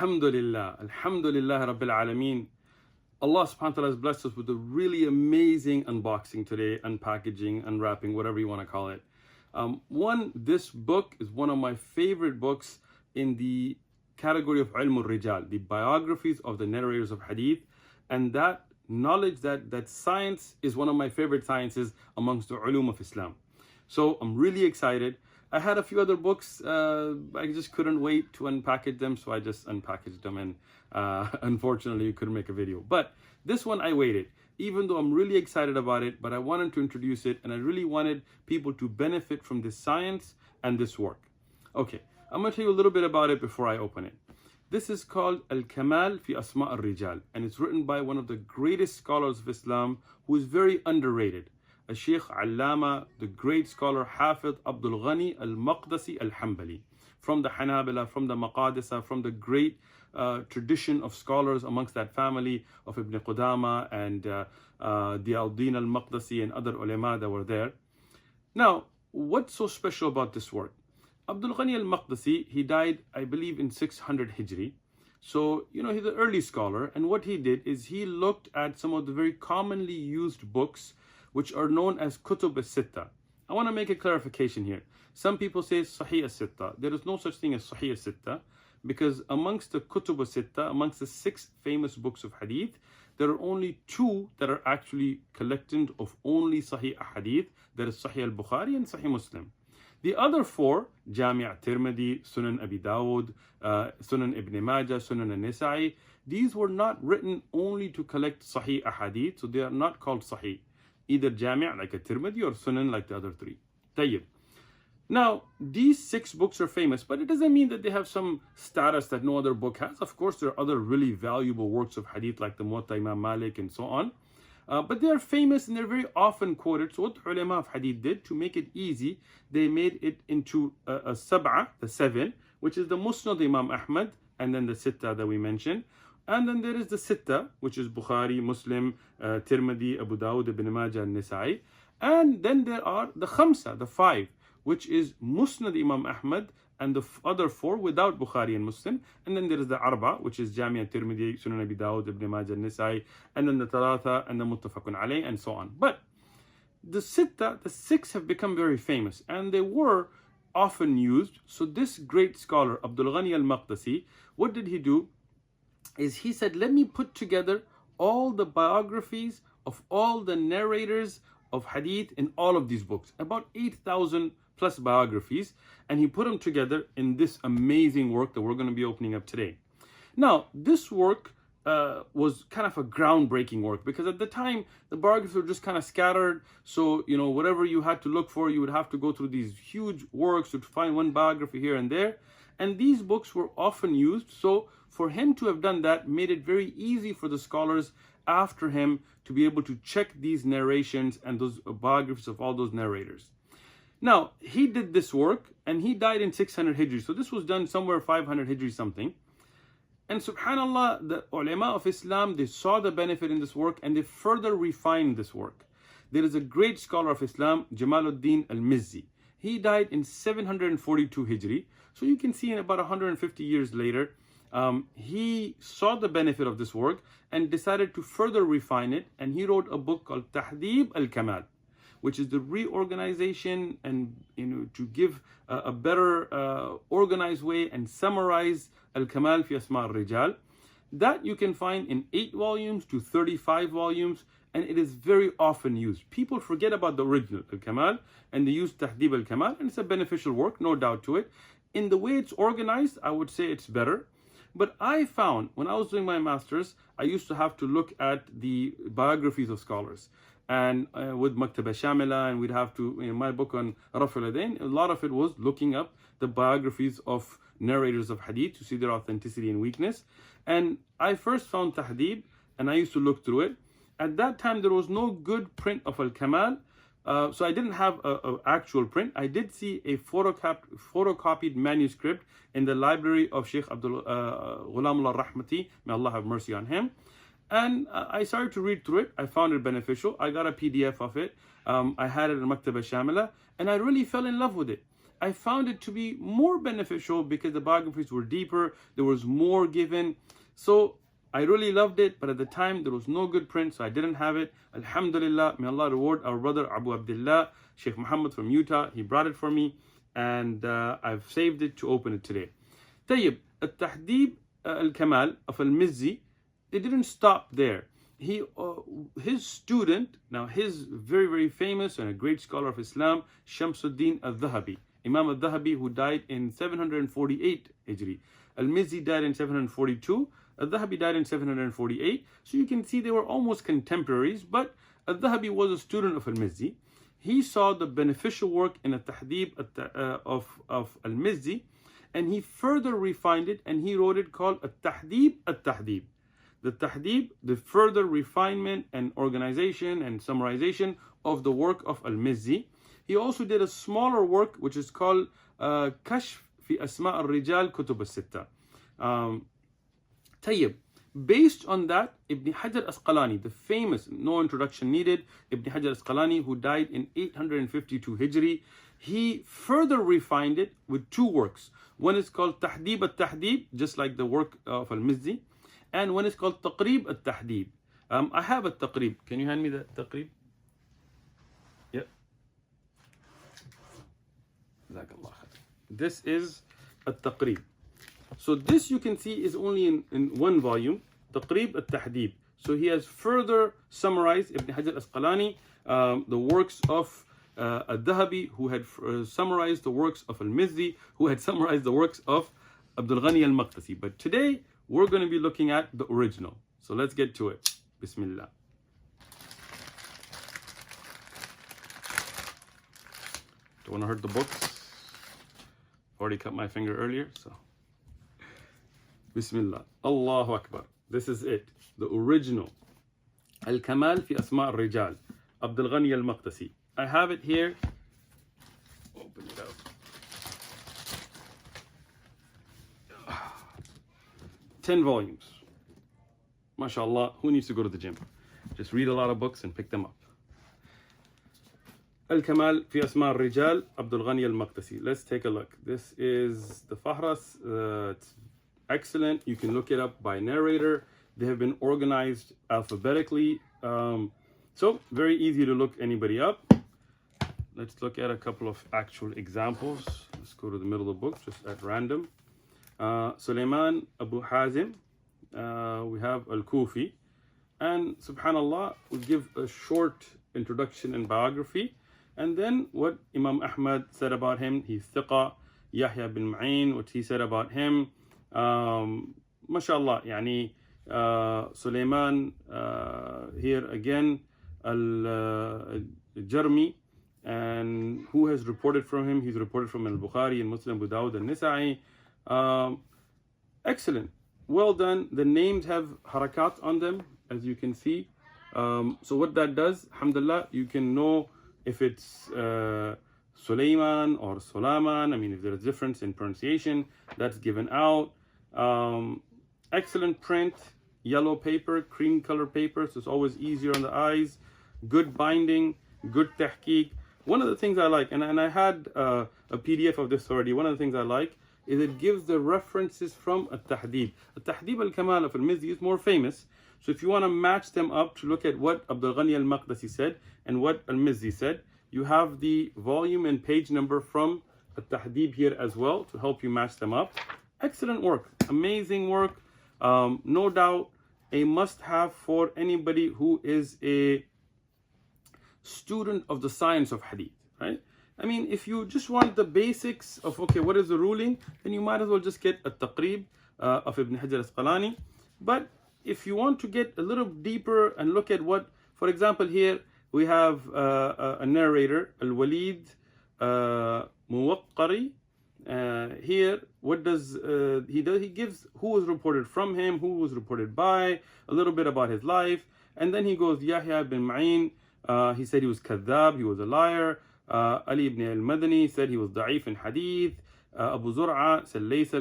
Alhamdulillah Rabbil Alameen. Allah subhanahu wa ta'ala has blessed us with a really amazing unboxing today, unpackaging, unwrapping, whatever you want to call it. This book is one of my favorite books in the category of Ilm al-Rijal, the biographies of the narrators of hadith, and that knowledge that science is one of my favorite sciences amongst the ulum of Islam. So I'm really excited. I had a few other books, I just couldn't wait to unpackage them, so I just unpackaged them, and unfortunately you couldn't make a video. But this one I waited, even though I'm really excited about it, but I wanted to introduce it, and I really wanted people to benefit from this science and this work. Okay, I'm going to tell you a little bit about it before I open it. This is called Al-Kamal fi Asma' al-Rijal, and it's written by one of the greatest scholars of Islam who is very underrated. Sheikh Allama, the great scholar Hafid Abdul Ghani al-Maqdisi al-Hanbali, from the Hanabila, from the Maqadisa, from the great tradition of scholars amongst that family of Ibn Qudama and Diyauddin al-Maqdisi and other ulama that were there. Now, what's so special about this work? Abdul Ghani al-Maqdisi, he died, I believe, in 600 Hijri. So, he's an early scholar, and what he did is he looked at some of the very commonly used books which are known as Kutub al-Sitta. I want to make a clarification here. Some people say Sahih al-Sitta. There is no such thing as Sahih al-Sitta, because amongst the Kutub al-Sitta, amongst the 6 famous books of Hadith, there are only 2 that are actually collected of only Sahih Hadith. There is Sahih al-Bukhari and Sahih Muslim. The other 4, Jami' al-Tirmidhi, Sunan Abi Dawud, Sunan Ibn Majah, Sunan al-Nisa'i, these were not written only to collect Sahih Hadith, so they are not called Sahih. Either Jami' like a Tirmidhi or Sunan like the other 3. Tayyib. Now, these 6 books are famous, but it doesn't mean that they have some status that no other book has. Of course, there are other really valuable works of hadith like the Muwatta Imam Malik and so on. But they are famous and they're very often quoted. So what the ulama of hadith did, to make it easy, they made it into a sab'ah, the 7, which is the Musnad Imam Ahmad, and then the Sitta that we mentioned. And then there is the Sitta, which is Bukhari, Muslim, Tirmidhi, Abu Dawud, Ibn Majah, and Nisa'i. And then there are the Khamsa, the 5, which is Musnad Imam Ahmad, and the other 4 without Bukhari and Muslim. And then there is the Arba, which is Jami' al-Tirmidhi, Sunan Abi Dawud, Ibn Majah, Nisa'i, and then the Talatha, and the Muttafaqun alayh, and so on. But the Sitta, the 6 have become very famous, and they were often used. So this great scholar, Abdul Ghani al-Maqdisi, what did he do? Is he said, let me put together all the biographies of all the narrators of hadith in all of these books, about 8,000 plus biographies, and he put them together in this amazing work that we're going to be opening up today. Now, this work was kind of a groundbreaking work, because at the time the biographies were just kind of scattered. So whatever you had to look for, you would have to go through these huge works to find one biography here and there, and these books were often used. So for him to have done that made it very easy for the scholars after him to be able to check these narrations and those biographies of all those narrators. Now, he did this work, and he died in 600 Hijri. So this was done somewhere 500 Hijri something. And subhanAllah, the ulama of Islam, they saw the benefit in this work, and they further refined this work. There is a great scholar of Islam, Jamaluddin al-Mizzi. He died in 742 Hijri. So you can see in about 150 years later, he saw the benefit of this work and decided to further refine it, and he wrote a book called Tahdhib al-Kamal, which is the reorganization and to give a better organized way and summarize al-Kamal fi Asma' al-Rijal. That you can find in 8 volumes to 35 volumes, and it is very often used. People forget about the original al-Kamal and they use Tahdhib al-Kamal, and it's a beneficial work, no doubt to it. In the way it's organized, I would say it's better. But I found, when I was doing my master's, I used to have to look at the biographies of scholars. And with Maktaba Shamila, and we'd have to, in my book on Raf' al-Yadayn, a lot of it was looking up the biographies of narrators of hadith to see their authenticity and weakness. And I first found Tahdhib, and I used to look through it. At that time, there was no good print of Al-Kamal, so I didn't have an actual print. I did see a photocopied manuscript in the library of Sheikh Abdul Ghulam al-Rahmati, may Allah have mercy on him. And I started to read through it. I found it beneficial. I got a PDF of it. I had it in Maktaba Shamila, and I really fell in love with it. I found it to be more beneficial because the biographies were deeper, there was more given. So I really loved it, but at the time there was no good print, so I didn't have it. Alhamdulillah, may Allah reward our brother Abu Abdullah, Sheikh Muhammad from Utah. He brought it for me, and I've saved it to open it today. طيب, التحديب الكمال of Al-Mizzi, it didn't stop there. His student, now his very famous and a great scholar of Islam, Shamsuddin al-Dhahabi, Imam al-Dhahabi, who died in 748 Hijri. Al-Mizzi died in 742. Al-Dhahabi died in 748. So you can see they were almost contemporaries, but Al-Dhahabi was a student of Al-Mizzi. He saw the beneficial work in a tahdib of Al-Mizzi, and he further refined it, and he wrote it called At-Tahdib At-Tahdib. The tahdib, the further refinement and organization and summarization of the work of Al-Mizzi. He also did a smaller work which is called Kashf fi Asma' al-Rijal Kutub al-Sitta. طيب, based on that, Ibn Hajar Asqalani, the famous, no introduction needed, Ibn Hajar Asqalani, who died in 852 Hijri, he further refined it with two works. One is called Tahdib al-Tahdib, just like the work of Al-Mizzi, and one is called Taqrib al-Tahdib. I have a Taqrib. Can you hand me the Taqrib? Yep. This is a Taqrib. So this you can see is only in one volume, Taqrib al-Tahdib. So he has further summarized, Ibn Hajar Asqalani, the works of al-Dhahabi, who had summarized the works of Al-Mizzi, who had summarized the works of Abdul Ghani al-Maqdisi. But today, we're going to be looking at the original. So let's get to it. Bismillah. Don't want to hurt the books. Already cut my finger earlier, so. Bismillah. Allahu Akbar. This is it. The original. Al-Kamal fi Asma' al-Rijal. Abdul Ghani al-Maqdisi. I have it here. Open it up. 10 volumes. MashaAllah, who needs to go to the gym? Just read a lot of books and pick them up. Al-Kamal fi Asma' al-Rijal, Abdul Ghani al-Maqdisi. Let's take a look. This is the Fahras. It's excellent. You can look it up by narrator. They have been organized alphabetically. So very easy to look anybody up. Let's look at a couple of actual examples. Let's go to the middle of the book, just at random. Sulaiman Abu Hazim, we have Al-Kufi, and subhanallah, we give a short introduction and biography, and then what Imam Ahmad said about him. He's thiqa. Yahya bin Ma'in, what he said about him. MashaAllah, yani Sulaiman, here again, Al-Jarmi, and who has reported from him? He's reported from Al-Bukhari and Muslim, Abu Dawud and Nisa'i. Excellent, well done. The names have harakat on them, as you can see. So what that does, alhamdulillah, you can know if it's Sulaiman or Sulaman. I mean, if there's a difference in pronunciation, that's given out. Excellent print, yellow paper, cream color paper, so it's always easier on the eyes. Good binding, good tahqiq. One of the things I like, and I had a PDF of this already, one of the things I like is it gives the references from At-Tahdib. At-Tahdib al-Kamal of Al-Mizzi is more famous. So if you want to match them up to look at what Abdul Ghani al-Maqdisi said and what Al-Mizzi said, you have the volume and page number from At-Tahdib here as well to help you match them up. Excellent work, amazing work. No doubt a must-have for anybody who is a student of the science of hadith, right? I mean, if you just want the basics of, okay, what is the ruling, then you might as well just get a Taqrib of Ibn Hajar Asqalani. But if you want to get a little deeper and look at what, for example, here we have a narrator, Al-Walid Muwaqqari. Here, what does he do? He gives who was reported from him, who was reported by, a little bit about his life, and then he goes, Yahya bin Ma'in, he said he was kadhab, he was a liar. Ali ibn al-Madani said he was da'if in hadith. Abu Zur'a said laysa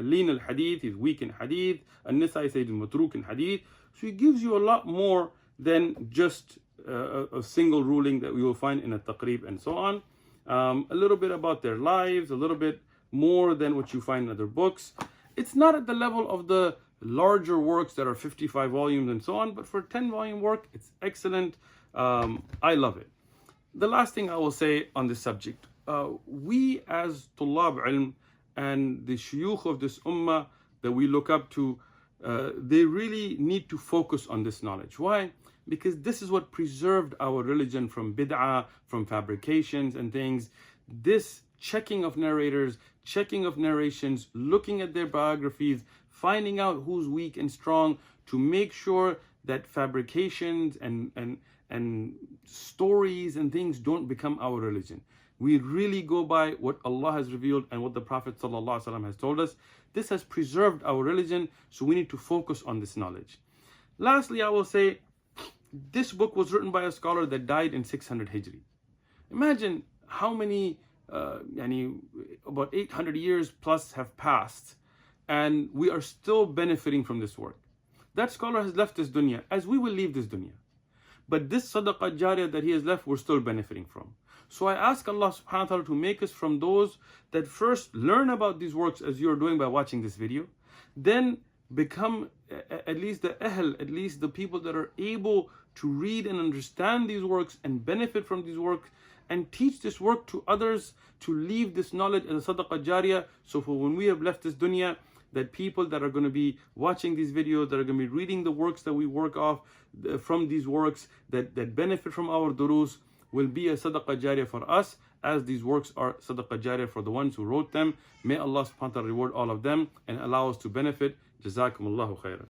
lean al-hadith, he's weak in hadith. An-Nisa'i said he's matruk in hadith. So he gives you a lot more than just a single ruling that we will find in a Taqrib and so on. a little bit about their lives, a little bit more than what you find in other books. It's not at the level of the larger works that are 55 volumes and so on, but for 10-volume work, it's excellent. I love it. The last thing I will say on this subject, we as Tullab Ilm and the shuyukh of this ummah that we look up to, they really need to focus on this knowledge. Why? Because this is what preserved our religion from bid'ah, from fabrications and things. This checking of narrators, checking of narrations, looking at their biographies, finding out who's weak and strong, to make sure that fabrications and stories and things don't become our religion. We really go by what Allah has revealed and what the Prophet ﷺ has told us. This has preserved our religion, so we need to focus on this knowledge. Lastly, I will say, this book was written by a scholar that died in 600 Hijri. Imagine how many, about 800 years plus have passed, and we are still benefiting from this work. That scholar has left this dunya, as we will leave this dunya. But this sadaqah jariyah that he has left, we're still benefiting from. So I ask Allah subhanahu wa ta'ala to make us from those that first learn about these works as you're doing by watching this video, then become at least the ahl, at least the people that are able to read and understand these works and benefit from these works, and teach this work to others, to leave this knowledge as a sadaqah jariyah. So for when we have left this dunya, that people that are going to be watching these videos, that are going to be reading the works that we work off from these works, that benefit from our durus, will be a sadaqah jariyah for us, as these works are sadaqah jariyah for the ones who wrote them. May Allah subhanahu wa ta'ala reward all of them and allow us to benefit. Jazakumullahu khairan.